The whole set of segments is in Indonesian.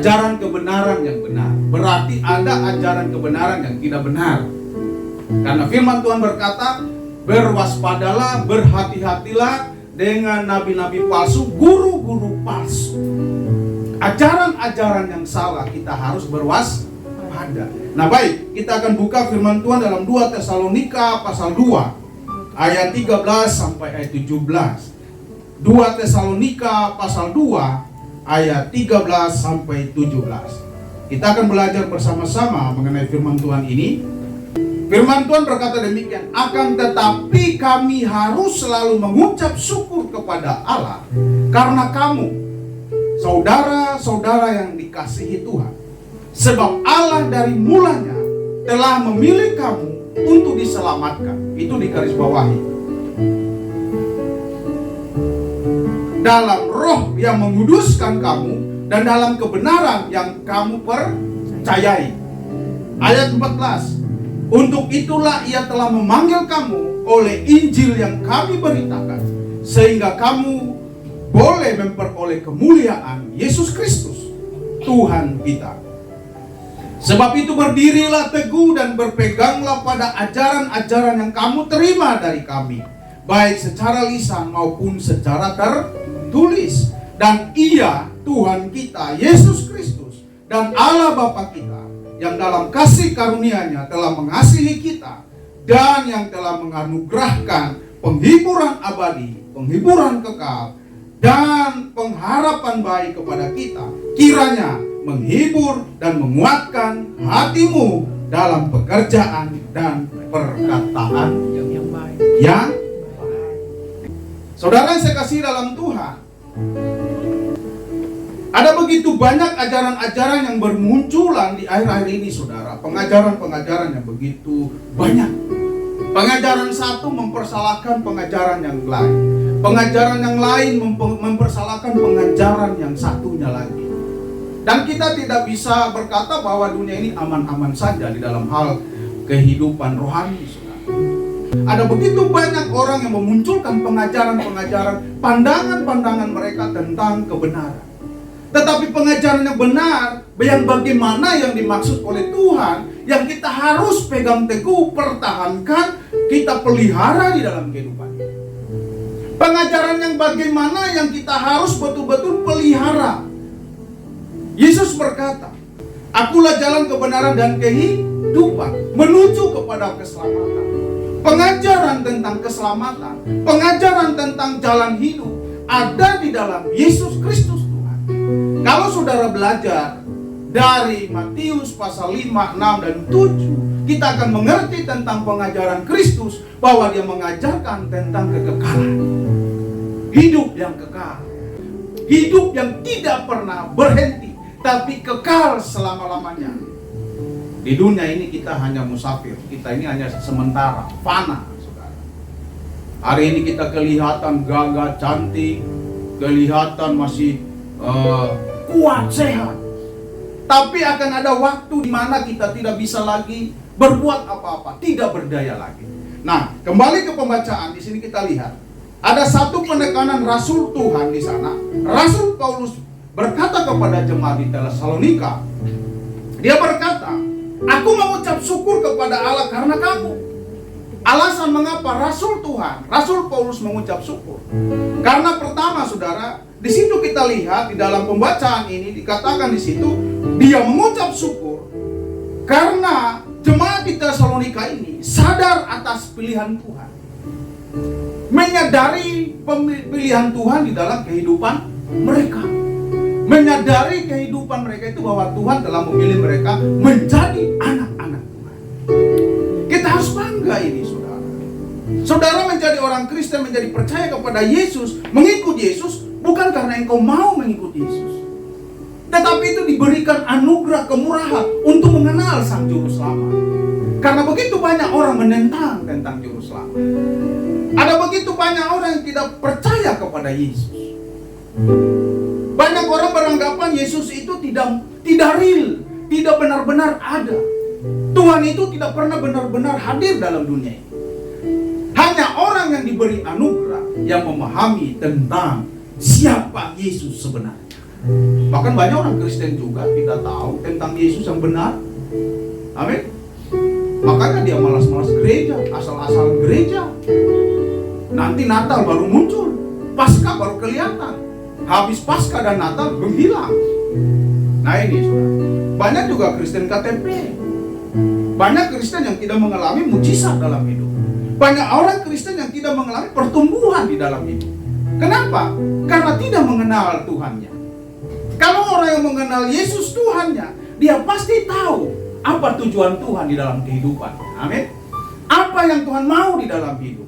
ajaran kebenaran yang benar. Berarti ada ajaran kebenaran yang tidak benar. Karena firman Tuhan berkata, berwaspadalah, berhati-hatilah dengan nabi-nabi palsu, guru-guru palsu. Ajaran-ajaran yang salah kita harus berwaspada. Nah baik, kita akan buka firman Tuhan dalam 2 Tesalonika pasal 2 ayat 13 sampai ayat 17. 2 Tesalonika pasal 2 ayat 13 sampai 17. Kita akan belajar bersama-sama mengenai firman Tuhan ini. Firman Tuhan berkata demikian, akan tetapi kami harus selalu mengucap syukur kepada Allah karena kamu, saudara-saudara yang dikasihi Tuhan. Sebab Allah dari mulanya telah memilih kamu untuk diselamatkan. Itu digarisbawahi. Dalam roh yang menguduskan kamu dan dalam kebenaran yang kamu percayai. Ayat 14. Untuk itulah ia telah memanggil kamu oleh Injil yang kami beritakan, sehingga kamu boleh memperoleh kemuliaan Yesus Kristus, Tuhan kita. Sebab itu berdirilah teguh dan berpeganglah pada ajaran-ajaran yang kamu terima dari kami, baik secara lisan maupun secara tertulis. Dan ia, Tuhan kita, Yesus Kristus, dan Allah Bapa kita, yang dalam kasih karunia-Nya telah mengasihi kita, dan yang telah menganugerahkan penghiburan abadi, penghiburan kekal, dan pengharapan baik kepada kita, kiranya menghibur dan menguatkan hatimu dalam pekerjaan dan perkataan yang baik. Saudara yang saya kasih dalam Tuhan, ada begitu banyak ajaran-ajaran yang bermunculan di akhir-akhir ini, saudara. Pengajaran-pengajaran yang begitu banyak. Pengajaran satu mempersalahkan pengajaran yang lain. Pengajaran yang lain mempersalahkan pengajaran yang satunya lagi. Dan kita tidak bisa berkata bahwa dunia ini aman-aman saja di dalam hal kehidupan rohani, saudara. Ada begitu banyak orang yang memunculkan pengajaran-pengajaran, pandangan-pandangan mereka tentang kebenaran. Tetapi pengajaran yang benar, yang bagaimana yang dimaksud oleh Tuhan, yang kita harus pegang teguh, pertahankan, kita pelihara di dalam kehidupan. Pengajaran yang bagaimana yang kita harus betul-betul pelihara. Yesus berkata, akulah jalan kebenaran dan kehidupan, menuju kepada keselamatan. Pengajaran tentang keselamatan, pengajaran tentang jalan hidup, ada di dalam Yesus Kristus. Kalau saudara belajar dari Matius pasal 5, 6, dan 7, kita akan mengerti tentang pengajaran Kristus, bahwa dia mengajarkan tentang kekekalan. Hidup yang kekal. Hidup yang tidak pernah berhenti, tapi kekal selama-lamanya. Di dunia ini kita hanya musafir, kita ini hanya sementara, fana, saudara. Hari ini kita kelihatan gagah, cantik, kelihatan masih kuat, sehat. Tapi akan ada waktu di mana kita tidak bisa lagi berbuat apa-apa, tidak berdaya lagi. Nah, kembali ke pembacaan, di sini kita lihat ada satu penekanan Rasul Tuhan di sana. Rasul Paulus berkata kepada jemaat di Tesalonika, dia berkata, aku mengucap syukur kepada Allah karena kamu. Alasan mengapa Rasul Tuhan, Rasul Paulus mengucap syukur? Karena pertama, saudara, di situ kita lihat di dalam pembacaan ini dikatakan di situ dia mengucap syukur karena jemaat di Tesalonika ini sadar atas pilihan Tuhan, menyadari pilihan Tuhan di dalam kehidupan mereka, menyadari kehidupan mereka itu bahwa Tuhan telah memilih mereka menjadi anak-anak Tuhan. Kita harus bangga ini, saudara. Saudara menjadi orang Kristen, menjadi percaya kepada Yesus, mengikut Yesus, bukan karena engkau mau mengikuti Yesus, tetapi itu diberikan anugerah kemurahan untuk mengenal Sang Juru Selamat. Karena begitu banyak orang menentang tentang Juru Selamat. Ada begitu banyak orang yang tidak percaya kepada Yesus. Banyak orang beranggapan Yesus itu tidak real, tidak benar-benar ada. Tuhan itu tidak pernah benar-benar hadir dalam dunia ini. Hanya orang yang diberi anugerah yang memahami tentang siapa Yesus sebenarnya. Bahkan banyak orang Kristen juga tidak tahu tentang Yesus yang benar. Amin. Makanya dia malas-malas gereja, asal-asalan gereja. Nanti Natal baru muncul, Paskah baru kelihatan. Habis Paskah dan Natal menghilang. Nah ini saudara, banyak juga Kristen KTP. Banyak Kristen yang tidak mengalami mujizat dalam hidup. Banyak orang Kristen yang tidak mengalami pertumbuhan di dalam hidup. Kenapa? Karena tidak mengenal Tuhannya. Kalau orang yang mengenal Yesus Tuhannya, dia pasti tahu apa tujuan Tuhan di dalam kehidupan. Amin. Apa yang Tuhan mau di dalam hidup.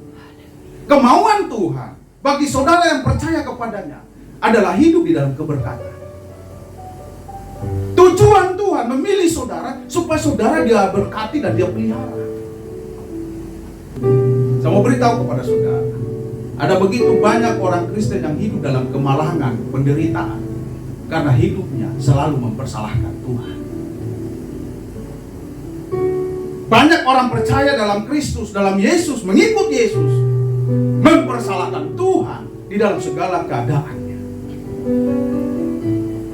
Kemauan Tuhan bagi saudara yang percaya kepadanya adalah hidup di dalam keberkatan. Tujuan Tuhan memilih saudara supaya saudara dia berkati dan dia pelihara. Saya mau beritahu kepada saudara, ada begitu banyak orang Kristen yang hidup dalam kemalangan, penderitaan, karena hidupnya selalu mempersalahkan Tuhan. Banyak orang percaya dalam Kristus, dalam Yesus, mengikut Yesus, mempersalahkan Tuhan di dalam segala keadaannya.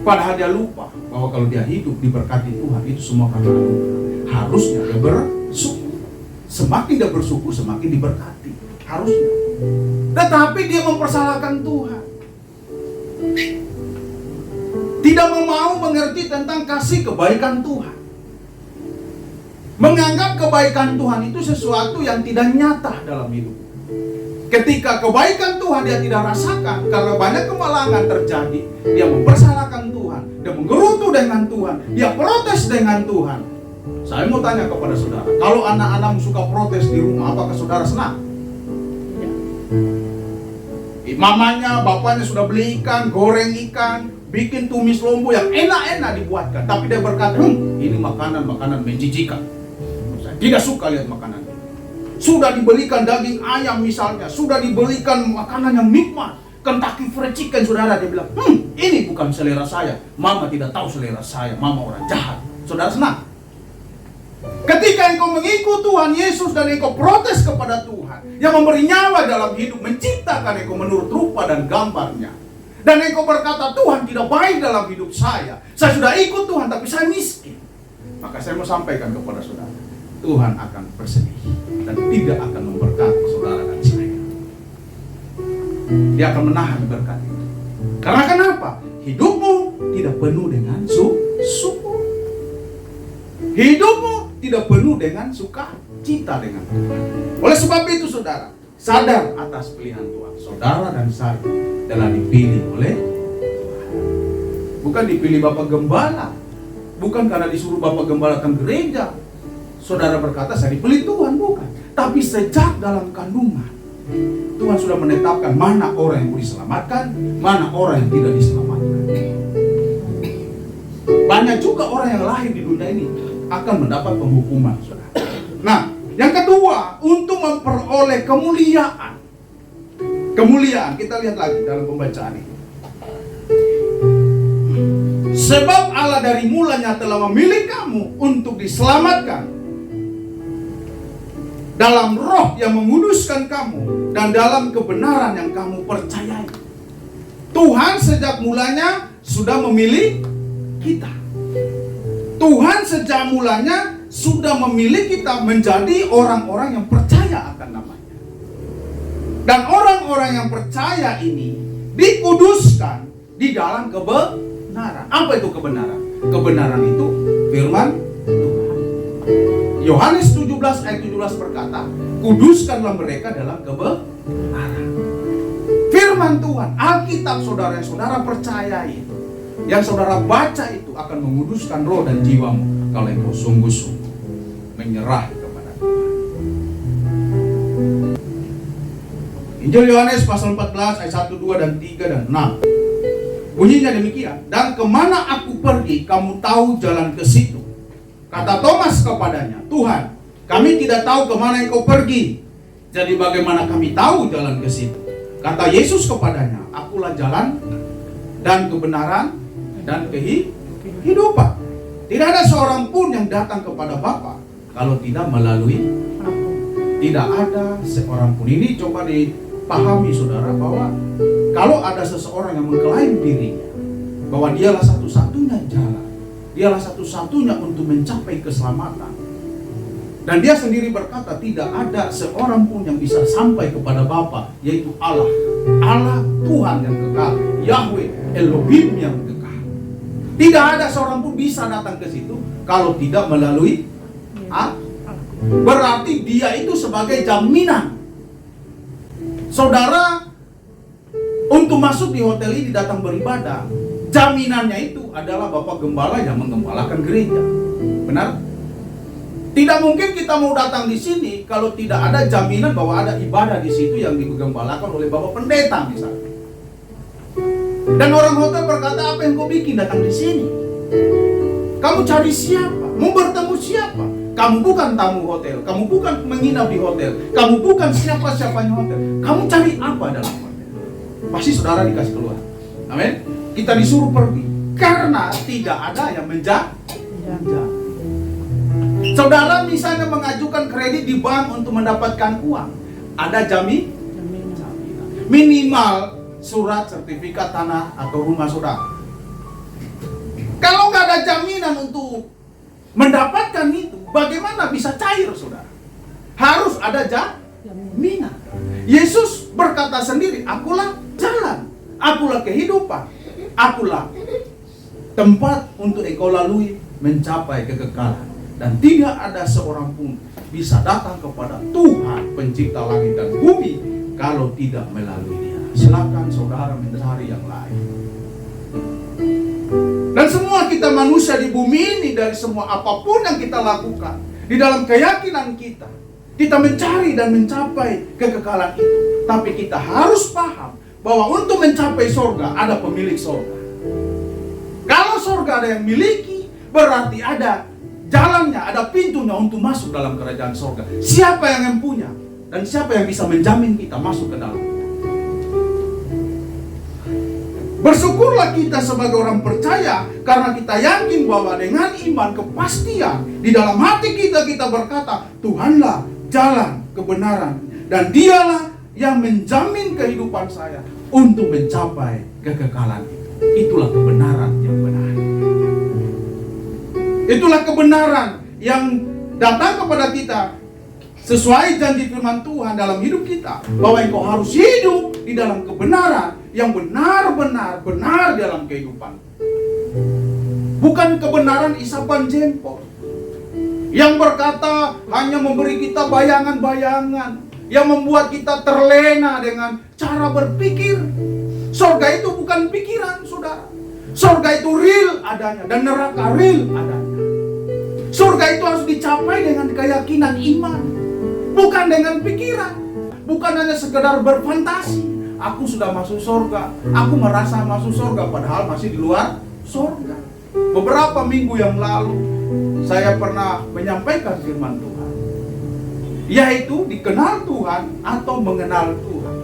Padahal dia lupa bahwa kalau dia hidup diberkati Tuhan, itu semua karena anugerah. Harusnya dia bersyukur. Semakin dia bersyukur, semakin diberkati. Harusnya. Tetapi dia mempersalahkan Tuhan. Tidak mau mengerti tentang kasih kebaikan Tuhan. Menganggap kebaikan Tuhan itu sesuatu yang tidak nyata dalam hidup. Ketika kebaikan Tuhan dia tidak rasakan, karena banyak kemalangan terjadi, dia mempersalahkan Tuhan, dia menggerutu dengan Tuhan, dia protes dengan Tuhan. Saya mau tanya kepada saudara, kalau anak-anak suka protes di rumah, apakah saudara senang? Ya. Mamanya, bapaknya sudah beli ikan, goreng ikan, bikin tumis lombo yang enak-enak dibuatkan, tapi dia berkata, ini makanan menjijikan. Saya tidak suka lihat makanan ini. Sudah dibelikan daging ayam misalnya, sudah dibelikan makanan yang nikmat, Kentucky Fried Chicken, saudara, dia bilang, ini bukan selera saya. Mama tidak tahu selera saya, mama orang jahat. Saudara senang? Ketika engkau mengikut Tuhan Yesus dan engkau protes kepada Tuhan yang memberi nyawa dalam hidup, menciptakan engkau menurut rupa dan gambarnya, dan engkau berkata, Tuhan tidak baik dalam hidup saya sudah ikut Tuhan tapi saya miskin, maka saya mau sampaikan kepada saudara, Tuhan akan bersedih dan tidak akan memberkati saudara dan saya. Dia akan menahan berkat itu. Karena kenapa? Hidupmu tidak penuh dengan syukur. Hidupmu tidak penuh dengan sukacita dengan Tuhan. Oleh sebab itu saudara, sadar atas pilihan Tuhan. Saudara dan saya telah dipilih oleh Tuhan. Bukan dipilih Bapak Gembala, bukan karena disuruh Bapak Gembala ke gereja. Saudara berkata saya dipilih Tuhan, bukan. Tapi sejak dalam kandungan Tuhan sudah menetapkan mana orang yang boleh diselamatkan, mana orang yang tidak diselamatkan. Banyak juga orang yang lahir di dunia ini akan mendapat penghukuman, saudara. Nah, yang kedua, untuk memperoleh kemuliaan. Kemuliaan, kita lihat lagi dalam pembacaan ini. Sebab Allah dari mulanya telah memilih kamu untuk diselamatkan dalam roh yang menguduskan kamu dan dalam kebenaran yang kamu percayai. Tuhan sejak mulanya sudah memilih kita. Tuhan sejak mulanya sudah memilih kita menjadi orang-orang yang percaya akan namanya. Dan orang-orang yang percaya ini dikuduskan di dalam kebenaran. Apa itu kebenaran? Kebenaran itu firman Tuhan. Yohanes 17 ayat 17 berkata, kuduskanlah mereka dalam kebenaran. Firman Tuhan, Alkitab saudara yang saudara percayai, yang saudara baca itu akan menguduskan roh dan jiwamu kalau engkau sungguh-sungguh menyerah kepada Tuhan. Injil Yohanes pasal 14 ayat 1, 2, dan 3, dan 6. Bunyinya demikian, dan kemana aku pergi, kamu tahu jalan ke situ. Kata Thomas kepadanya, Tuhan, kami tidak tahu kemana engkau pergi. Jadi bagaimana kami tahu jalan ke situ? Kata Yesus kepadanya, akulah jalan dan kebenaran dan kehidupan. Tidak ada seorang pun yang datang kepada Bapa kalau tidak melalui aku. Tidak ada seorang pun. Ini coba dipahami saudara, bahwa kalau ada seseorang yang mengklaim dirinya bahwa dialah satu-satunya jalan, dialah satu-satunya untuk mencapai keselamatan. Dan dia sendiri berkata, tidak ada seorang pun yang bisa sampai kepada Bapa, yaitu Allah, Allah Tuhan yang kekal, Yahweh Elohim yang kekal. Tidak ada seorang pun bisa datang ke situ kalau tidak melalui Allah. Berarti dia itu sebagai jaminan. Saudara, untuk masuk di hotel ini datang beribadah, jaminannya itu adalah Bapak Gembala yang menggembalakan gereja. Benar? Tidak mungkin kita mau datang di sini kalau tidak ada jaminan bahwa ada ibadah di situ yang digembalakan oleh Bapak Pendeta misalnya. Dan orang hotel berkata, apa yang kau bikin datang di sini? Kamu cari siapa? Mau bertemu siapa? Kamu bukan tamu hotel, kamu bukan menginap di hotel, kamu bukan siapa-siapanya hotel. Kamu cari apa dalam hotel? Pasti saudara dikasih keluar. Amin. Kita disuruh pergi karena tidak ada yang menjaga. Saudara misalnya mengajukan kredit di bank untuk mendapatkan uang, ada jaminan. Minimal surat sertifikat tanah atau rumah saudara. Kalau nggak ada jaminan untuk mendapatkan itu, bagaimana bisa cair saudara? Harus ada jaminan. Yesus berkata sendiri, akulah jalan, akulah kehidupan, akulah tempat untuk engkau lalui mencapai kekekalan. Dan tidak ada seorang pun bisa datang kepada Tuhan pencipta langit dan bumi kalau tidak melalui dia. Silakan saudara mencari yang lain. Dan semua kita manusia di bumi ini, dari semua apapun yang kita lakukan, di dalam keyakinan kita, kita mencari dan mencapai kekekalan itu. Tapi kita harus paham bahwa untuk mencapai surga ada pemilik surga. Kalau surga ada yang miliki, berarti ada jalannya, ada pintunya untuk masuk dalam kerajaan surga. Siapa yang punya dan siapa yang bisa menjamin kita masuk ke dalam? Bersyukurlah kita sebagai orang percaya karena kita yakin bahwa dengan iman kepastian di dalam hati kita, kita berkata, Tuhanlah jalan kebenaran dan dialah yang menjamin kehidupan saya untuk mencapai kekekalan itu. Itulah kebenaran yang benar. Itulah kebenaran yang datang kepada kita sesuai janji firman Tuhan dalam hidup kita, bahwa engkau harus hidup di dalam kebenaran yang benar-benar benar dalam kehidupan. Bukan kebenaran isapan jempol yang berkata hanya memberi kita bayangan-bayangan yang membuat kita terlena dengan cara berpikir. Surga itu bukan pikiran, saudara. Surga itu real adanya dan neraka real adanya. Surga itu harus dicapai dengan keyakinan iman, bukan dengan pikiran. Bukan hanya sekedar berfantasi, aku sudah masuk surga, aku merasa masuk surga, padahal masih di luar surga. Beberapa minggu yang lalu saya pernah menyampaikan firman Tuhan, yaitu dikenal Tuhan atau mengenal Tuhan.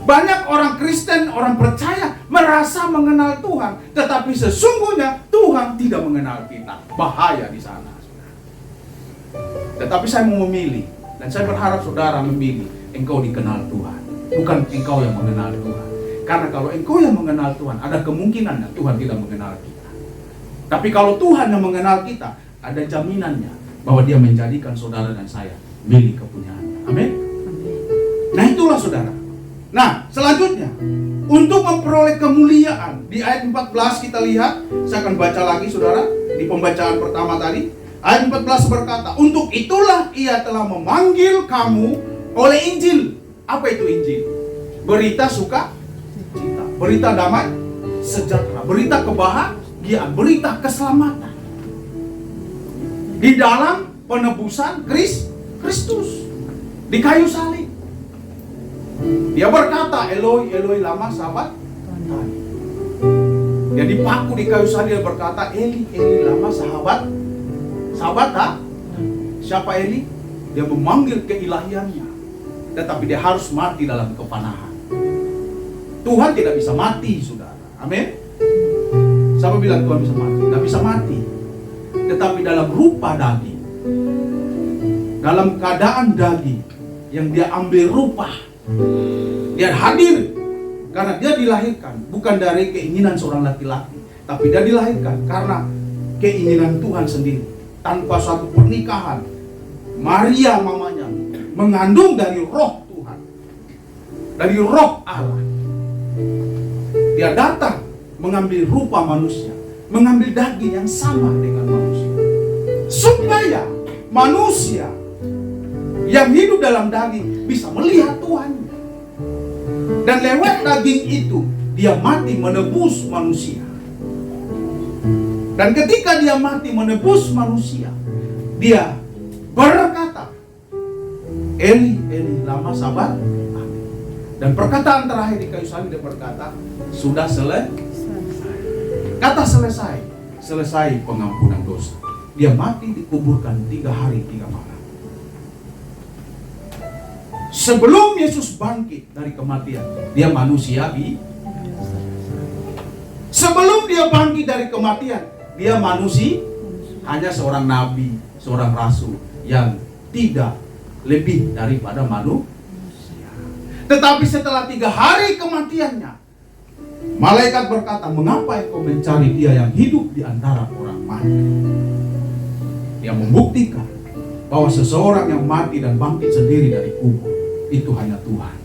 Banyak orang Kristen, orang percaya merasa mengenal Tuhan, tetapi sesungguhnya Tuhan tidak mengenal kita. Bahaya di sana. Tetapi saya mau memilih, dan saya berharap saudara memilih, engkau dikenal Tuhan, bukan engkau yang mengenal Tuhan. Karena kalau engkau yang mengenal Tuhan, ada kemungkinannya Tuhan tidak mengenal kita. Tapi kalau Tuhan yang mengenal kita, ada jaminannya bahwa Dia menjadikan saudara dan saya milik kepunyaannya. Amin. Nah itulah saudara. Nah, selanjutnya, untuk memperoleh kemuliaan, di ayat 14 kita lihat, saya akan baca lagi saudara, di pembacaan pertama tadi. Ayat 14 berkata, untuk itulah Ia telah memanggil kamu oleh Injil. Apa itu Injil? Berita sukacita, berita damai sejahtera, berita kebahagiaan, berita keselamatan di dalam penebusan Kristus di kayu salib. Dia berkata, Eloi, Eloi lama sabachthani. Dia dipaku di kayu salib, dia berkata, Eli, Eli lama sahabat. Siapa Eli? Dia memanggil keilahiannya, tetapi dia harus mati dalam kepanahan. Tuhan tidak bisa mati, saudara. Amin. Siapa bilang Tuhan bisa mati? Tidak bisa mati. Tetapi dalam rupa daging, dalam keadaan daging, yang dia ambil rupa, dia hadir Karena dia dilahirkan bukan dari keinginan seorang laki-laki, tapi dia dilahirkan karena keinginan Tuhan sendiri. Tanpa suatu pernikahan, Maria mamanya mengandung dari roh Tuhan, dari roh Allah. Dia datang mengambil rupa manusia, mengambil daging yang sama dengan manusia, supaya manusia yang hidup dalam daging bisa melihat Tuhan. Dan lewat daging itu dia mati menebus manusia. Dan ketika dia mati menebus manusia, dia berkata, Eli, Eli, lama sabar. Dan perkataan terakhir di kayu salib dia berkata, sudah selesai. Kata selesai, selesai pengampunan dosa. Dia mati dikuburkan 3 hari 3 malam. Sebelum Yesus bangkit dari kematian, dia manusia sebelum dia bangkit dari kematian, dia manusia, hanya seorang nabi, seorang rasul yang tidak lebih daripada manusia. Tetapi setelah 3 hari kematiannya, malaikat berkata, mengapa engkau mencari dia yang hidup di antara orang mati? Dia membuktikan bahwa seseorang yang mati dan bangkit sendiri dari kubur itu hanya Tuhan.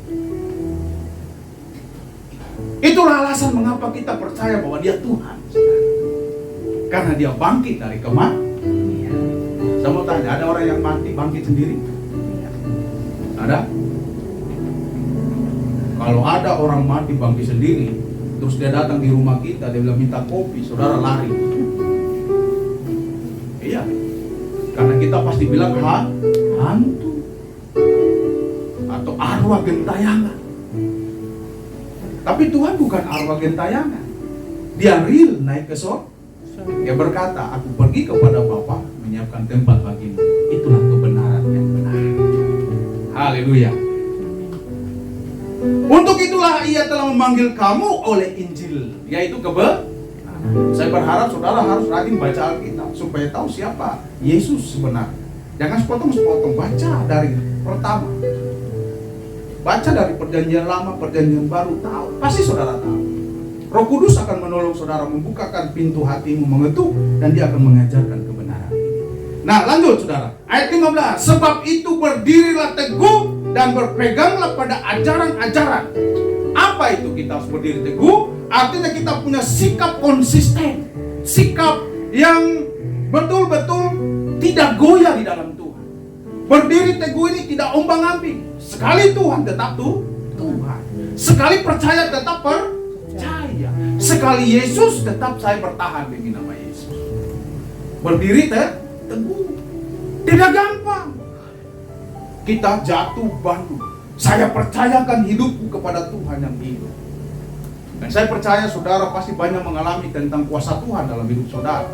Itulah alasan mengapa kita percaya bahwa dia Tuhan. Karena dia bangkit dari kematian. Saya mau tanya, ada orang yang mati bangkit sendiri? Ada? Kalau ada orang mati bangkit sendiri, terus dia datang di rumah kita, dia bilang minta kopi, saudara lari. Iya, karena kita pasti bilang hantu atau arwah gentayangan. Tapi Tuhan bukan arwah gentayangan. Dia real naik ke surga. Dia berkata, aku pergi kepada Bapa menyiapkan tempat bagimu. Itulah kebenaran yang benar. Haleluya. Untuk itulah ia telah memanggil kamu oleh Injil, yaitu kebenaran. Saya berharap saudara harus rajin baca Alkitab supaya tahu siapa Yesus sebenarnya. Jangan sepotong-sepotong, baca dari pertama. Baca dari perjanjian lama, perjanjian baru, tahu. Pasti saudara tahu. Roh Kudus akan menolong saudara membukakan pintu hatimu, mengetuk, dan dia akan mengajarkan kebenaran. Nah, lanjut saudara. Ayat 15. Sebab itu berdirilah teguh dan berpeganglah pada ajaran-ajaran. Apa itu kita harus berdiri teguh? Artinya kita punya sikap konsisten, sikap yang betul-betul tidak goyah di dalam Tuhan. Berdiri teguh ini tidak ombang-ambing. Sekali Tuhan tetap Tuhan. Sekali percaya tetap percaya. Sekali Yesus tetap saya bertahan demi nama Yesus. Berdiri teguh. Tidak gampang. Kita jatuh bangun. Saya percayakan hidupku kepada Tuhan yang hidup. Dan saya percaya saudara pasti banyak mengalami tentang kuasa Tuhan dalam hidup saudara.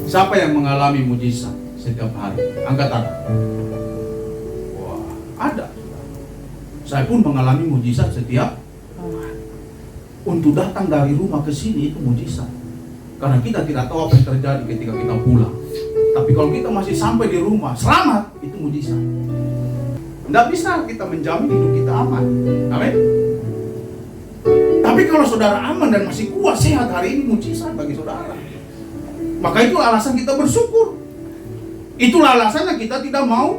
Siapa yang mengalami mujizat setiap hari? Angkat tangan. Wah, ada. Saya pun mengalami mujizat setiap hari. Untuk datang dari rumah ke sini itu mujizat. Karena kita tidak tahu apa yang terjadi ketika kita pulang. Tapi kalau kita masih sampai di rumah selamat, itu mujizat. Tidak bisa kita menjamin hidup kita aman. Amin. Tapi kalau saudara aman dan masih kuat, sehat hari ini, mujizat bagi saudara. Maka itulah alasan kita bersyukur. Itulah alasannya kita tidak mau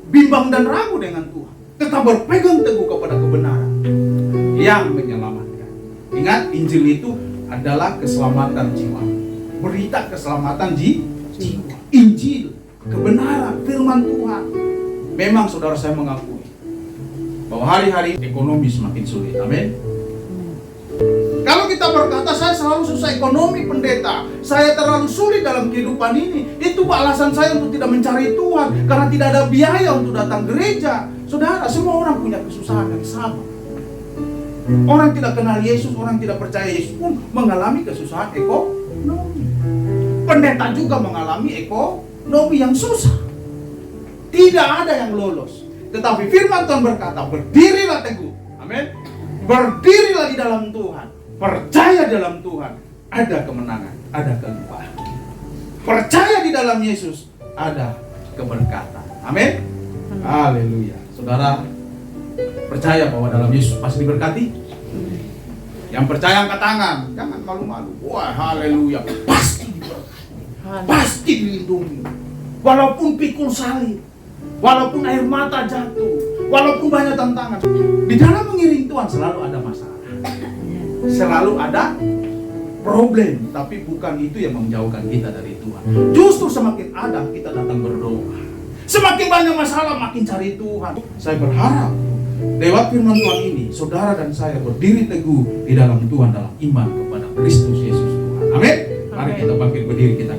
bimbang dan ragu dengan Tuhan. Tetap berpegang teguh kepada kebenaran yang menyelamatkan. Ingat, Injil itu adalah keselamatan jiwa. Berita keselamatan jiwa. Injil, kebenaran, firman Tuhan. Memang saudara saya mengakui bahwa hari-hari ekonomi semakin sulit. Amin. Kalau kita berkata saya selalu susah ekonomi pendeta, saya terlalu sulit dalam kehidupan ini, itu alasan saya untuk tidak mencari Tuhan, karena tidak ada biaya untuk datang gereja. Saudara, semua orang punya kesusahan yang sama. Orang tidak kenal Yesus, orang tidak percaya Yesus pun mengalami kesusahan ekonomi. Pendeta juga mengalami ekonomi yang susah. Tidak ada yang lolos. Tetapi firman Tuhan berkata, berdirilah teguh. Amin. Berdirilah di dalam Tuhan. Percaya dalam Tuhan. Ada kemenangan, ada kelimpahan. Percaya di dalam Yesus, ada keberkatan. Amin. Haleluya. Saudara, Percaya bahwa dalam Yesus pasti diberkati. Yang percaya angkat tangan, jangan malu-malu. Wah, haleluya, pasti diberkati, pasti dilindungi. Walaupun pikul salib, walaupun air mata jatuh, walaupun banyak tantangan, di dalam mengiring Tuhan selalu ada masalah, selalu ada problem. Tapi bukan itu yang menjauhkan kita dari Tuhan. Justru semakin ada kita datang berdoa, semakin banyak masalah makin cari Tuhan. Saya berharap lewat firman Tuhan ini, saudara dan saya berdiri teguh di dalam Tuhan, dalam iman kepada Kristus Yesus Tuhan. Amin. Mari kita bangkit berdiri, kita